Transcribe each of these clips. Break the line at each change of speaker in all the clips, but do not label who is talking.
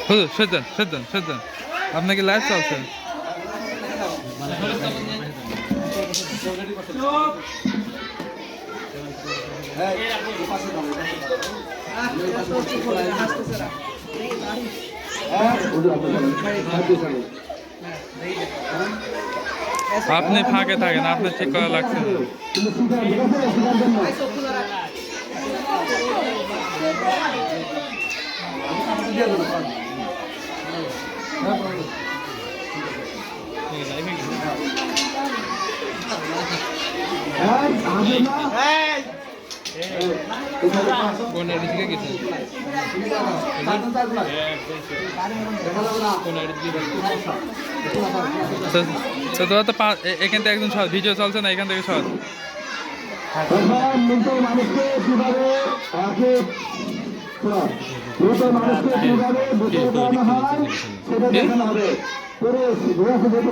হুজুর সেজন সেজন সেজন আপনাকে লাইভ চলছে। আপনি ফাঁকে থাকেন, আপনি ঠিক করা লাগছে না। এখান থেকে একজন সৎ ভিডিও চলছে না, এখান থেকে সৎ
মানুষকে কিভাবে মানুষকে কিভাবে গোসল করানো হয় সেটা দেখানো হবে।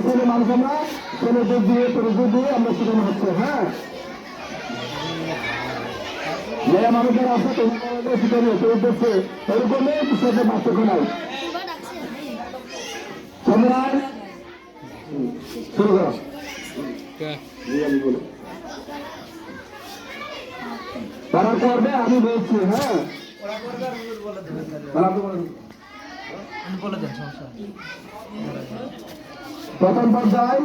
ছেলে মানুষ আমরা ছেলেদের দিয়ে পুরুষদের দিয়ে আমরা শেখানো হচ্ছে। হ্যাঁ, যারা মানুষের আছে তোমাদের শিখানো উদ্দেশ্যে এরকমই বিষয়টা পার্থক্য নাই। সম্রাট শুরু করো। তারা করবে, আমি বলছি। হ্যাঁ, প্রথম পর্যায়ে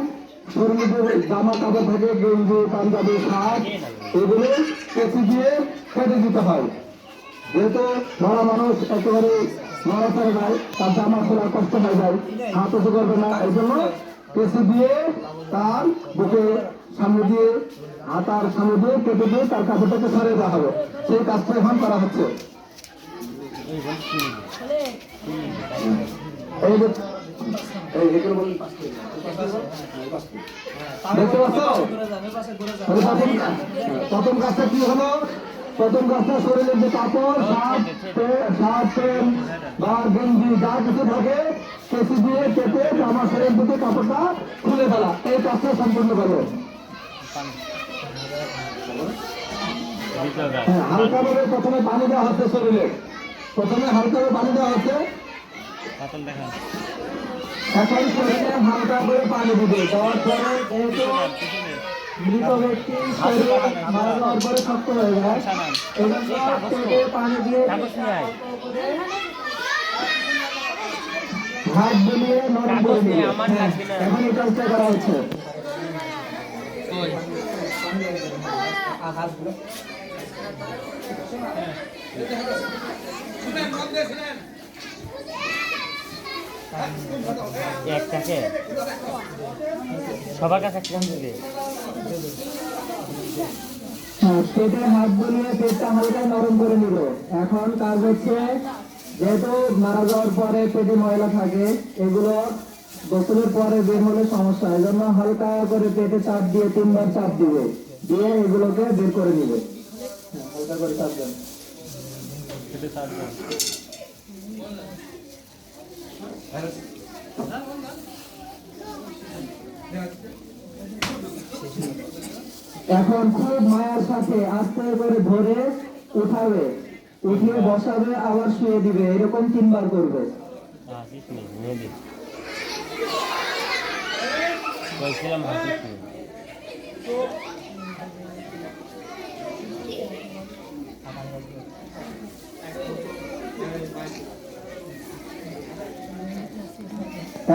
শরীরের জামা কাপড় থেকে গেঞ্জি পাঞ্জাবি শার্ট এগুলো কেচি দিয়ে কেটে দিতে হয়। যেহেতু মরা মানুষ একেবারে মরা পড়ে যায়, তার জামা খোলা কষ্ট হয়ে যায়, হাত উঁচু করবে না, এই জন্য কেচি দিয়ে তার বুকে সামনে দিয়ে হাতার সামনে দিয়ে কেটে দিয়ে তার কাপড়টাকে সরিয়ে দেওয়া হবে। সেই কাজটা এখন করা হচ্ছে। প্রথম কাজটা কি হলো? প্রথম কাজটা শরীরের যে কাপড় শার্ট প্যান্ট বা গেঞ্জি যা কিছু থাকে কেচি দিয়ে কেটে আমার শরীর থেকে কাপড়টা খুলে ফেলা, এই কাজটা সম্পূর্ণ করো। হালকাভাবে প্রথমে পানি দেওয়া হচ্ছে শরীরে, প্রথমে হালকাভাবে পানি দেওয়া হচ্ছে। এখন শরীরে হালকা করে পানি দিবে, দেওয়ার পরে যেহেতু মৃত ব্যক্তি শরীর মারা যাওয়ার পরে শক্ত হয়ে যায়, পানি দিয়ে হাত বুলিয়ে নরম করে দিবে। এখন এই কাজটা করা হচ্ছে।
একটাকে সবার কাছে
পেটে হাত বুলিয়ে পেটটা হালকা নরম করে নিল। এখন কাজ হচ্ছে, যেহেতু মারা যাওয়ার পরে পেটে ময়লা থাকে, এগুলো গোসলের পরে বের হলে সমস্যা, এই জন্য হালকা করে পেটে চাপ দিয়ে 3 বার চাপ দিবে, দিয়ে এগুলোকে বের করে নিবে। হালকা করে চাপ দেন। এখন খুব মায়ার সাথে আস্তে করে ধরে উঠাবে, উঠিয়ে বসাবে, আবার শুয়ে দিবে, এরকম 3 বার করবে।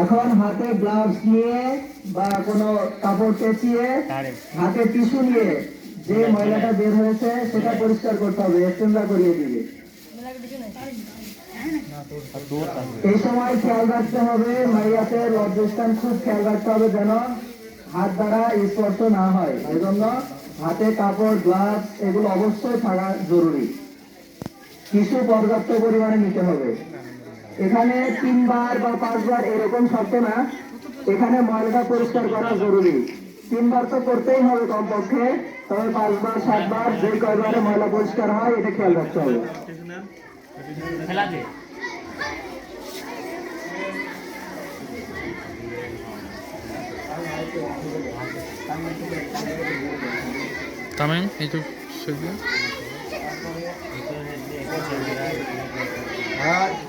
এখন হাতে গ্লাভস নিয়ে বা কোনো কাপড় পেঁচিয়ে হাতে টিস্যু নিয়ে যে ময়লাটা বের হয়েছে সেটা পরিষ্কার করতে হবে, এক্সটেন্ডার করিয়ে দিবে। এই সময় খেয়াল রাখতে হবে, মাইয়াতে লজ্জাস্থান খুব খেয়াল রাখতে হবে যেন হাত দ্বারা স্পর্শ না হয়, এই জন্য হাতে কাপড় গ্লাভস এগুলো অবশ্যই থাকা জরুরি। টিস্যু পর্যাপ্ত পরিমাণে নিতে হবে। এখানে 3 বার বা 5 বার এরকম শর্ত না, এখানে ময়লাটা পরিষ্কার করা জরুরি। 3 বার তো করতেই হবে কমপক্ষে, তবে 5 বার 7 বার যে কয়বারে ময়লা পরিষ্কার হয় এটা খেয়াল রাখতে হবে।
তামিম একটু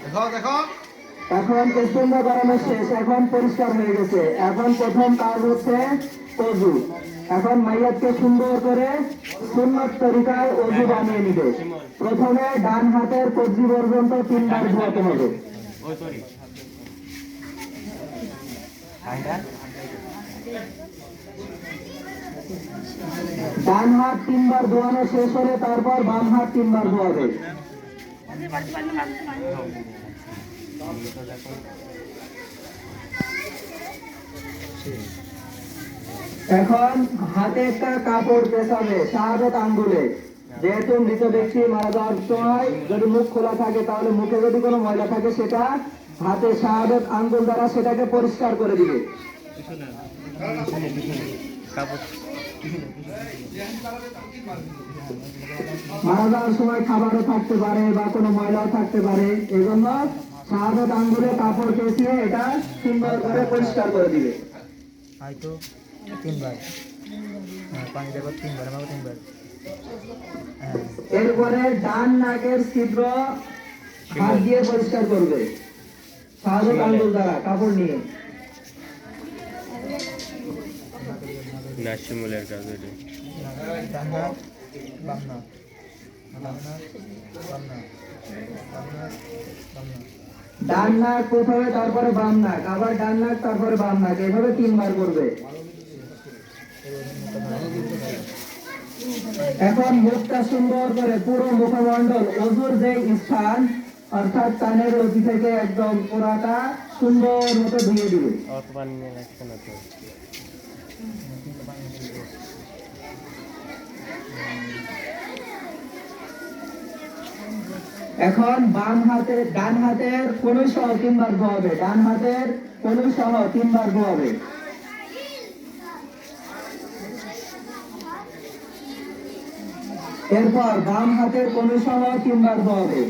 দেখো দেখো
এখন ইস্তেঞ্জা করানো শেষ, এখন পরিষ্কার হয়ে গেছে। এখন প্রথম কাজ হচ্ছে অজু। এখন মাইয়াতকে সুন্দর করে সুন্নত তরিকায় অজু বানিয়ে নিবে। প্রথমে ডান হাতের কবজি পর্যন্ত 3 বার ধোয়াতে হবে। ডান হাত 3 বার ধোয়ানো শেষ হলে তারপর বাম হাত 3 বার ধোয়াবে। এখন হাতে একটা কাপড় পেছাবে শাহাদাত আঙ্গুলে। যেহেতু মৃত ব্যক্তি মারা যাওয়ার সময় যদি মুখ খোলা থাকে, তাহলে মুখে যদি কোনো ময়লা থাকে সেটা হাতে শাহাদাত আঙ্গুল দ্বারা সেটাকে পরিষ্কার করে দিবে। মারা যাওয়ার সময় খাবারও থাকতে পারে বা কোনো ময়লাও থাকতে পারে, এই জন্য শাহাদাত আঙ্গুলে কাপড় পেঁচিয়ে এটা সুন্দর করে পরিষ্কার করে দিবে।
হয়তো 3 বার পানি দেবো 3 বার, আমাকে 3 বার।
এরপরে ডান নাকের ছিদ্র হাত দিয়ে পরিষ্কার করবে শাহাদাত আঙ্গুল দ্বারা কাপড় নিয়ে।
নাশিমুলের কাজ এটা।
ডান হাত বাম নাক, ডান হাত বাম নাক, বাম নাক বাম নাক।
ডান নাক প্রথমে, তারপরে বাম নাক, আবার ডান নাক, তারপরে বাম নাক, এইভাবে 3 বার করবে। এখন মুখটা সুন্দর করে পুরো মুখমণ্ডল অজুর যে স্থান অর্থাৎ কানের লতি থেকে একদম পুরাটা সুন্দর মতো ধুয়ে দিবে।
অত পানি নিয়ে লাগছে না তো।
এখন বাম হাতের ডান হাতের কনুই সহ 3 বার ধোয়াবে। ডান হাতের কনুই সহ 3 বার ধোয়াবে। এরপর বাম হাতের কনুই সহ 3 বার ধোয়াবে।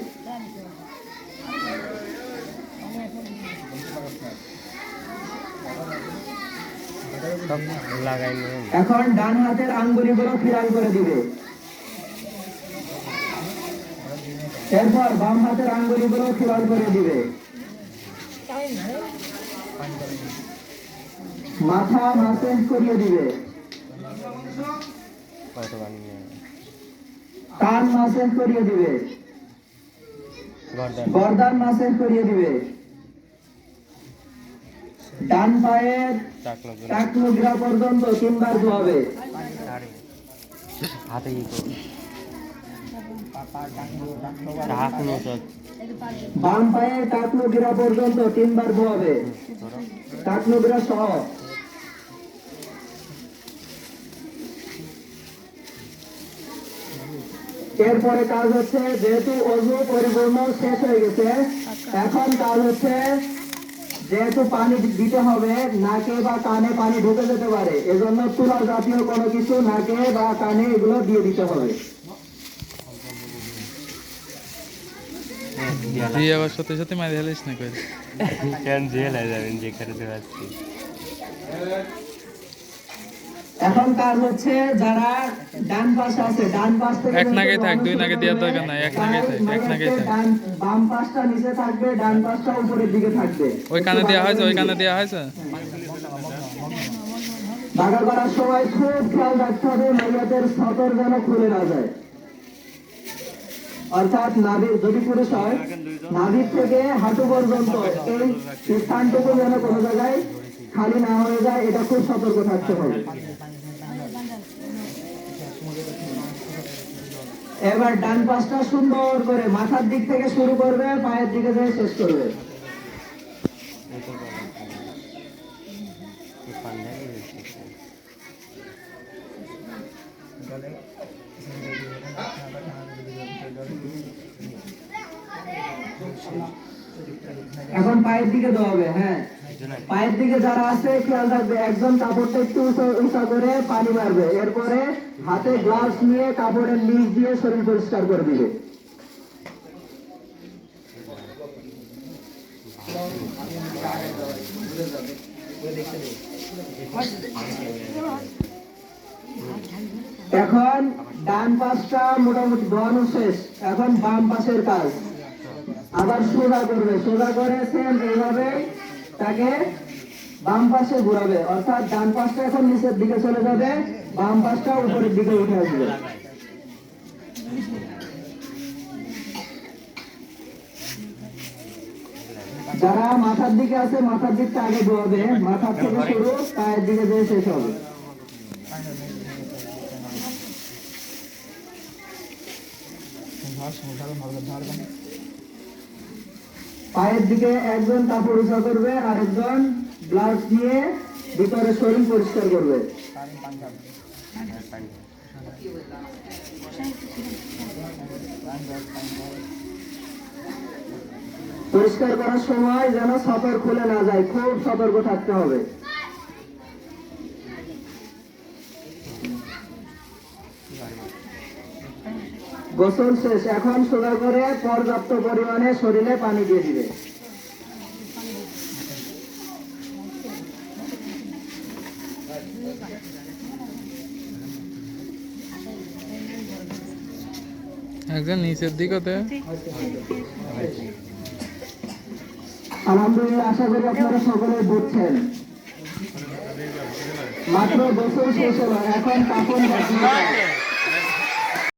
লাগাই নিয়ে
এখন ডান হাতের আঙ্গুলিগুলো ফিরাল করে দিবে। এরপর বাম হাতের আঙ্গুলিগুলো ফিরাল করে দিবে। মাথা মাসাজ করিয়ে দিবে।
কত পানি নিয়ে
কান মাসাজ করিয়ে দিবে।
গর্দান
গর্দান মাসাজ করিয়ে দিবে। ডান পায়ের টাকনুগড়া পর্যন্ত 3 বার ধোয়াবে।
হাতে ই করো টাকনো চল
বাম পায়ের টাকনুগড়া পর্যন্ত 3 বার ধোয়াবে, টাকনুগড়া সহ। এরপরে কাজ হচ্ছে, যেহেতু অজু পরিপূর্ণ শেষ হয়ে গেছে, এখন কাজ হচ্ছে যেহেতু পানি দিতে হবে, নাকে বা কানে পানি ঢুকে যেতে পারে, এজন্য তুলা জাতীয় কোনো কিছু নাকে বা কানে এগুলো দিয়ে দিতে হবে।
দিয়ে আবার সত্যি সত্যি মারি হেলিস না করে।
কেন জেল হয়ে যাবেন যেখানে দেখাচ্ছি।
এখন কাজ হচ্ছে যারা ডান পাশে আছে, ডান পাশ থেকে
এক নাকে থাক, 2 নাকে দেওয়ার দরকার নাই, এক নাকে থাক, এক নাকে থাক।
বাম পাশটা নিচে থাকবে, ডান পাশটা উপরের দিকে থাকবে।
ওই কানে দেওয়া হয়েছে, ওই কানে দেওয়া হয়েছে।
বাগা করার সময় খুব খেয়াল রাখতে হবে মাইয়াতের সতর যেন খুলে না যায়। অর্থাৎ নাভি, যদি পুরুষ হয়, নাভির থেকে হাঁটু পর্যন্ত এই স্থানটুকু যেন কোনো জায়গায় খালি না হয়ে যায়, এটা খুব সতর্ক থাকতে হবে। এবার ডান পাশটা সুন্দর করে মাথার দিক থেকে শুরু করবে, পায়ের দিকে যেয়ে শেষ করবে। এখন পায়ের দিকে দেওয়াবে। হ্যাঁ, পায়ের দিকে যারা আছে খেয়াল রাখবে, একজন কাপড়টা একটু উঁচা করে পানি মারবে, এরপরে হাতে গ্লাভস নিয়ে কাপড়ের নিচ দিয়ে শরীর পরিষ্কার করে দিবে। এখন ডান পাশটা মোটামুটি ধোয়ানো শেষ, এখন বাম পাশের কাজ। আবার সোজা করবে, সোজা করে সেম এইভাবে তাকে বাম পাশে ঘোরাবে, অর্থাৎ ডান পাশটা এখন নিচের দিকে চলে যাবে, বাম পাশটা উপরের দিকে উঠে আসবে। যারা মাথার দিকে আছে মাথার দিকটা আগে ধোয়াবে, মাথার থেকে শুরু পায়ের দিকে যেয়ে শেষ হবে। পায়ের দিকে একজন কাপড় উঁচা করবে, আরেকজন গ্লাভস নিয়ে ভিতরে শরীর পরিষ্কার করবে। পরিষ্কার করার সময় যেন সতর খুলে না যায়, খুব সতর্ক থাকতে হবে। গোসল শেষ, এখন সোজা করে পর্যাপ্ত পরিমাণে শরীরে পানি দিয়ে দিবে।
একজন নিচের দিকে।
আলহামদুলিল্লাহ, আশা করি আপনারা সকলে বুঝছেন। মাত্র গোসল শেষ হলো, এখন কাপড় বদলাতে হবে।